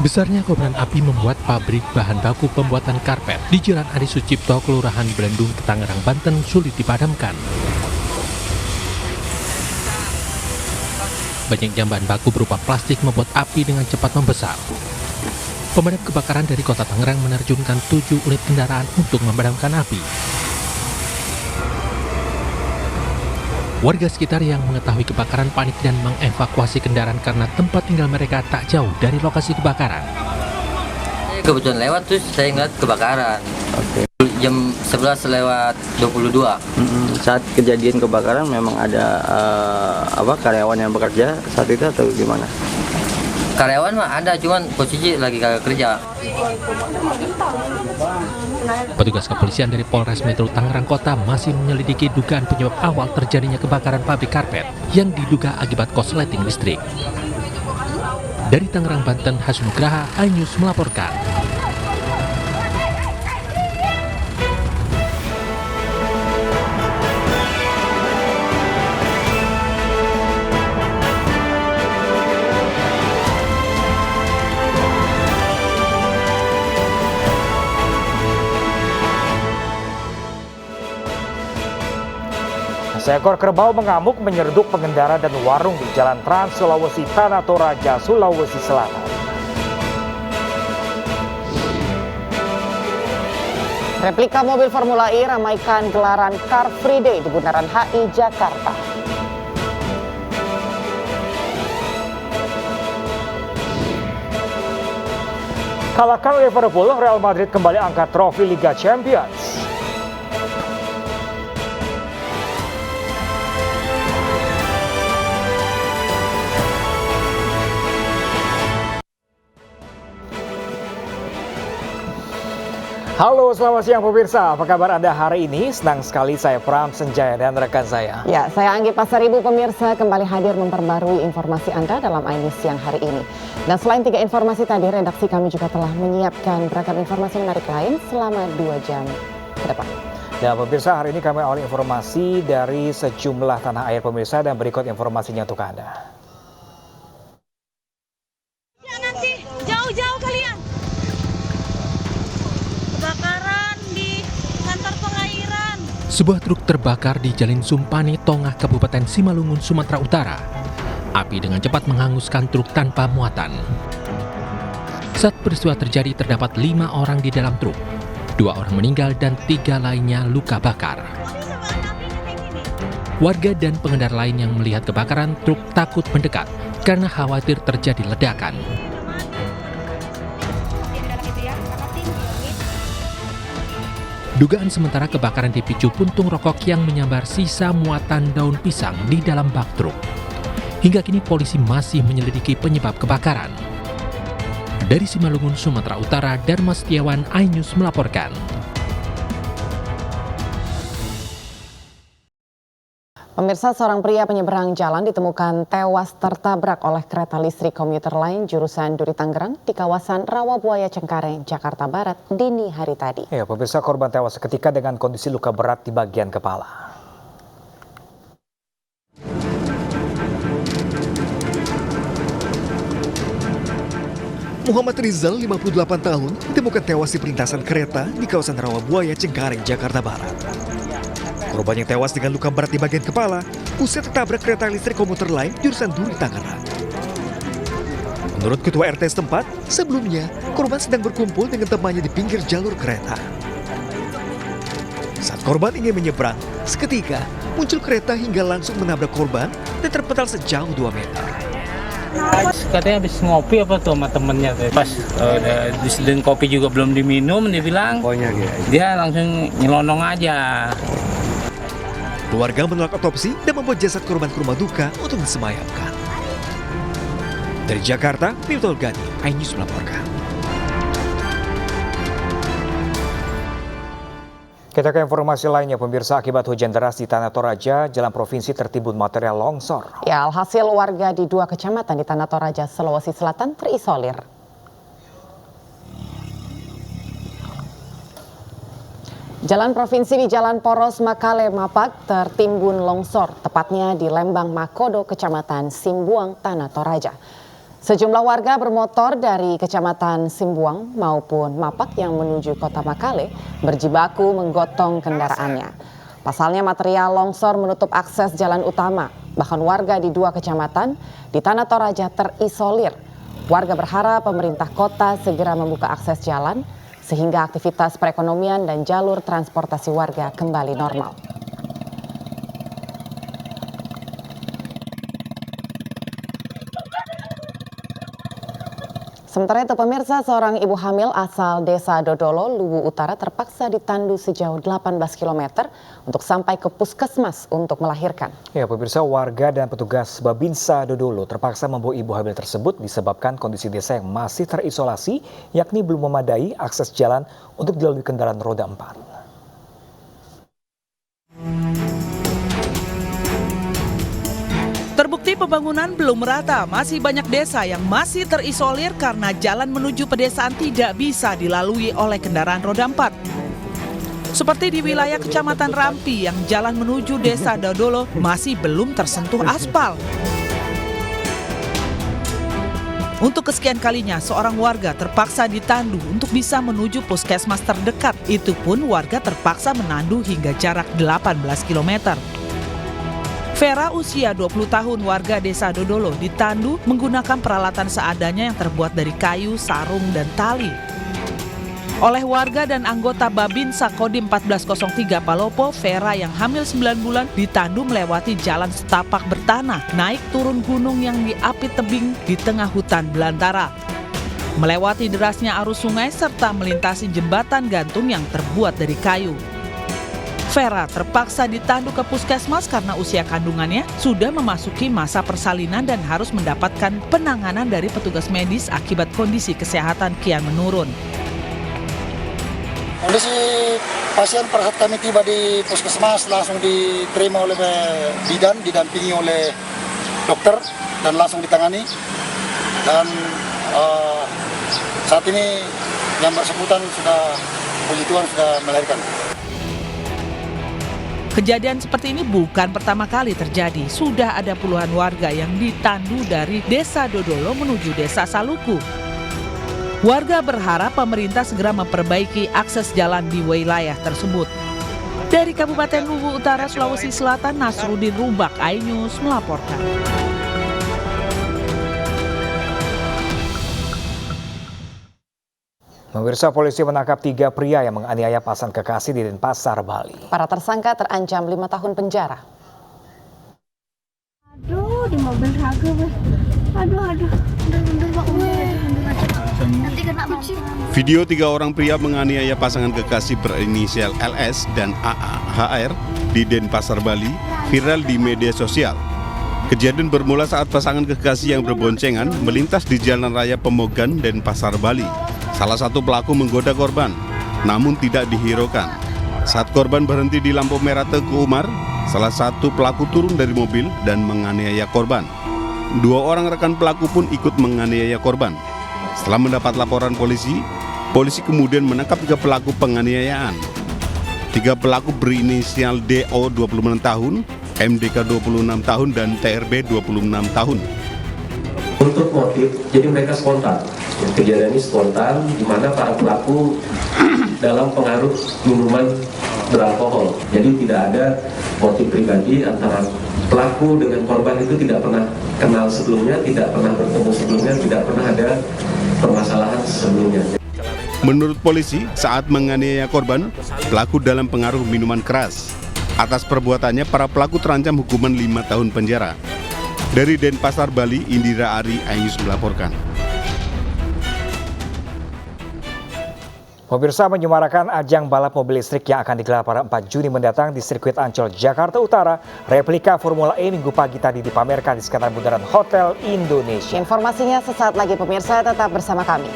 Besarnya kobaran api membuat pabrik bahan baku pembuatan karpet di Jalan Adi Sucipto, Kelurahan Belendung, Tangerang, Banten sulit dipadamkan. Banyaknya bahan baku berupa plastik membuat api dengan cepat membesar. Pemadam kebakaran dari Kota Tangerang menerjunkan 7 unit kendaraan untuk memadamkan api. Warga sekitar yang mengetahui kebakaran panik dan mengevakuasi kendaraan karena tempat tinggal mereka tak jauh dari lokasi kebakaran. Kebetulan lewat terus saya ngeliat kebakaran. Oke. Jam 11 lewat 22. Saat kejadian kebakaran memang ada karyawan yang bekerja saat itu atau gimana? Karyawan mah ada, cuman posisi lagi kagak kerja. Petugas kepolisian dari Polres Metro Tangerang Kota masih menyelidiki dugaan penyebab awal terjadinya kebakaran pabrik karpet yang diduga akibat korsleting listrik. Dari Tangerang, Banten, Hasyim Nugraha, iNews melaporkan. Seekor kerbau mengamuk menyeruduk pengendara dan warung di Jalan Trans Sulawesi Tanah Toraja, Sulawesi Selatan. Replika mobil Formula E ramaikan gelaran Car Free Day di Bundaran HI, Jakarta. Kalahkan Liverpool, Real Madrid kembali angkat trofi Liga Champions. Halo, selamat siang pemirsa. Apa kabar Anda hari ini? Senang sekali saya Pram Senjaya dan rekan saya. Ya, saya Anggi Pasaribu, pemirsa kembali hadir memperbarui informasi Anda dalam iNews siang hari ini. Dan selain 3 informasi tadi, redaksi kami juga telah menyiapkan beragam informasi menarik lain selama 2 jam ke depan. Dan pemirsa, hari ini kami awali informasi dari sejumlah tanah air pemirsa dan berikut informasinya untuk Anda. Ya nanti jauh-jauh kalian. Kebakaran di kantor pengairan. Sebuah truk terbakar di Jalan Sumpani, Tongah, Kabupaten Simalungun, Sumatera Utara. Api dengan cepat menghanguskan truk tanpa muatan. Saat peristiwa terjadi terdapat 5 orang di dalam truk. 2 orang meninggal dan 3 lainnya luka bakar. Warga dan pengendara lain yang melihat kebakaran truk takut mendekat karena khawatir terjadi ledakan. Dugaan sementara kebakaran dipicu puntung rokok yang menyambar sisa muatan daun pisang di dalam bak truk. Hingga kini polisi masih menyelidiki penyebab kebakaran. Dari Simalungun, Sumatera Utara, Dharma Setiawan, iNews melaporkan. Pemirsa, seorang pria penyeberang jalan ditemukan tewas tertabrak oleh kereta listrik komuter lain jurusan Duri Tangerang di kawasan Rawabuaya Cengkareng, Jakarta Barat dini hari tadi. Ya, pemirsa, korban tewas seketika dengan kondisi luka berat di bagian kepala. Muhammad Rizal, 58 tahun, ditemukan tewas di perlintasan kereta di kawasan Rawabuaya Cengkareng, Jakarta Barat. Korban yang tewas dengan luka berat di bagian kepala usai tertabrak kereta listrik komuter lain jurusan Duri Tangerang. Menurut Ketua RT setempat, sebelumnya korban sedang berkumpul dengan temannya di pinggir jalur kereta. Saat korban ingin menyeberang, seketika muncul kereta hingga langsung menabrak korban dan terpental sejauh 2 meter. Katanya habis ngopi apa tuh sama temennya tuh. Pas disediain kopi juga belum diminum, dia bilang dia langsung nyelonong aja. Keluarga menolak otopsi dan membawa jasad korban ke rumah duka untuk disemayamkan. Dari Jakarta, Miftahul Gani, iNews melaporkan. Kita ke informasi lainnya, pemirsa. Akibat hujan deras di Tanah Toraja, jalan provinsi tertimbun material longsor. Ya, alhasil warga di 2 kecamatan di Tanah Toraja, Sulawesi Selatan terisolir. Jalan provinsi di Jalan Poros Makale Mapak tertimbun longsor, tepatnya di Lembang Makodo, Kecamatan Simbuang, Tanah Toraja. Sejumlah warga bermotor dari Kecamatan Simbuang maupun Mapak yang menuju Kota Makale berjibaku menggotong kendaraannya. Pasalnya material longsor menutup akses jalan utama, bahkan warga di 2 kecamatan di Tanah Toraja terisolir. Warga berharap pemerintah kota segera membuka akses jalan sehingga aktivitas perekonomian dan jalur transportasi warga kembali normal. Sementara itu pemirsa, seorang ibu hamil asal Desa Dodolo, Luwu Utara terpaksa ditandu sejauh 18 km untuk sampai ke puskesmas untuk melahirkan. Ya pemirsa, warga dan petugas Babinsa Dodolo terpaksa membawa ibu hamil tersebut disebabkan kondisi desa yang masih terisolasi, yakni belum memadai akses jalan untuk dilalui kendaraan roda 4. Terbukti pembangunan belum merata, masih banyak desa yang masih terisolir karena jalan menuju pedesaan tidak bisa dilalui oleh kendaraan roda 4. Seperti di wilayah Kecamatan Rampi yang jalan menuju Desa Dodolo masih belum tersentuh aspal. Untuk kesekian kalinya, seorang warga terpaksa ditandu untuk bisa menuju puskesmas terdekat. Itu pun warga terpaksa menandu hingga jarak 18 km. Vera usia 20 tahun warga Desa Dodolo ditandu menggunakan peralatan seadanya yang terbuat dari kayu, sarung, dan tali. Oleh warga dan anggota Babinsa Kodim 1403 Palopo, Vera yang hamil 9 bulan ditandu melewati jalan setapak bertanah, naik turun gunung yang diapit tebing di tengah hutan belantara. Melewati derasnya arus sungai serta melintasi jembatan gantung yang terbuat dari kayu. Vera terpaksa ditandu ke puskesmas karena usia kandungannya sudah memasuki masa persalinan dan harus mendapatkan penanganan dari petugas medis akibat kondisi kesehatan kian menurun. Kondisi pasien per saat kami tiba di puskesmas langsung diterima oleh bidan, didampingi oleh dokter dan langsung ditangani. Dan saat ini yang bersangkutan sudah, puji Tuhan, sudah melahirkan. Kejadian seperti ini bukan pertama kali terjadi. Sudah ada puluhan warga yang ditandu dari Desa Dodolo menuju Desa Saluku. Warga berharap pemerintah segera memperbaiki akses jalan di wilayah tersebut. Dari Kabupaten Luwu Utara, Sulawesi Selatan, Nasruddin Rumbak, iNews melaporkan. Pemirsa, polisi menangkap 3 pria yang menganiaya pasangan kekasih di Denpasar, Bali. Para tersangka terancam 5 tahun penjara. Aduh, di mobil raga, weh. Aduh. Nanti kena kucing. Video 3 orang pria menganiaya pasangan kekasih berinisial LS dan AHR di Denpasar, Bali viral di media sosial. Kejadian bermula saat pasangan kekasih yang berboncengan melintas di Jalan Raya Pemogan, Denpasar, Bali. Salah satu pelaku menggoda korban, namun tidak dihiraukan. Saat korban berhenti di lampu merah Teguh Umar, salah satu pelaku turun dari mobil dan menganiaya korban. 2 orang rekan pelaku pun ikut menganiaya korban. Setelah mendapat laporan polisi kemudian menangkap 3 pelaku penganiayaan. 3 pelaku berinisial DO 26 tahun, MDK 26 tahun, dan TRB 26 tahun. Untuk motif, jadi mereka spontan. Kejadian ini spontan, di mana para pelaku dalam pengaruh minuman beralkohol. Jadi tidak ada motif pribadi antara pelaku dengan korban, itu tidak pernah kenal sebelumnya, tidak pernah bertemu sebelumnya, tidak pernah ada permasalahan sebelumnya. Menurut polisi, saat menganiaya korban, pelaku dalam pengaruh minuman keras. Atas perbuatannya, para pelaku terancam hukuman 5 tahun penjara. Dari Denpasar, Bali, Indira Ari, iNews melaporkan. Pemirsa, menyemarakan ajang balap mobil listrik yang akan digelar pada 4 Juni mendatang di sirkuit Ancol, Jakarta Utara. Replika Formula E minggu pagi tadi dipamerkan di sekitar bundaran Hotel Indonesia. Informasinya sesaat lagi pemirsa, tetap bersama kami.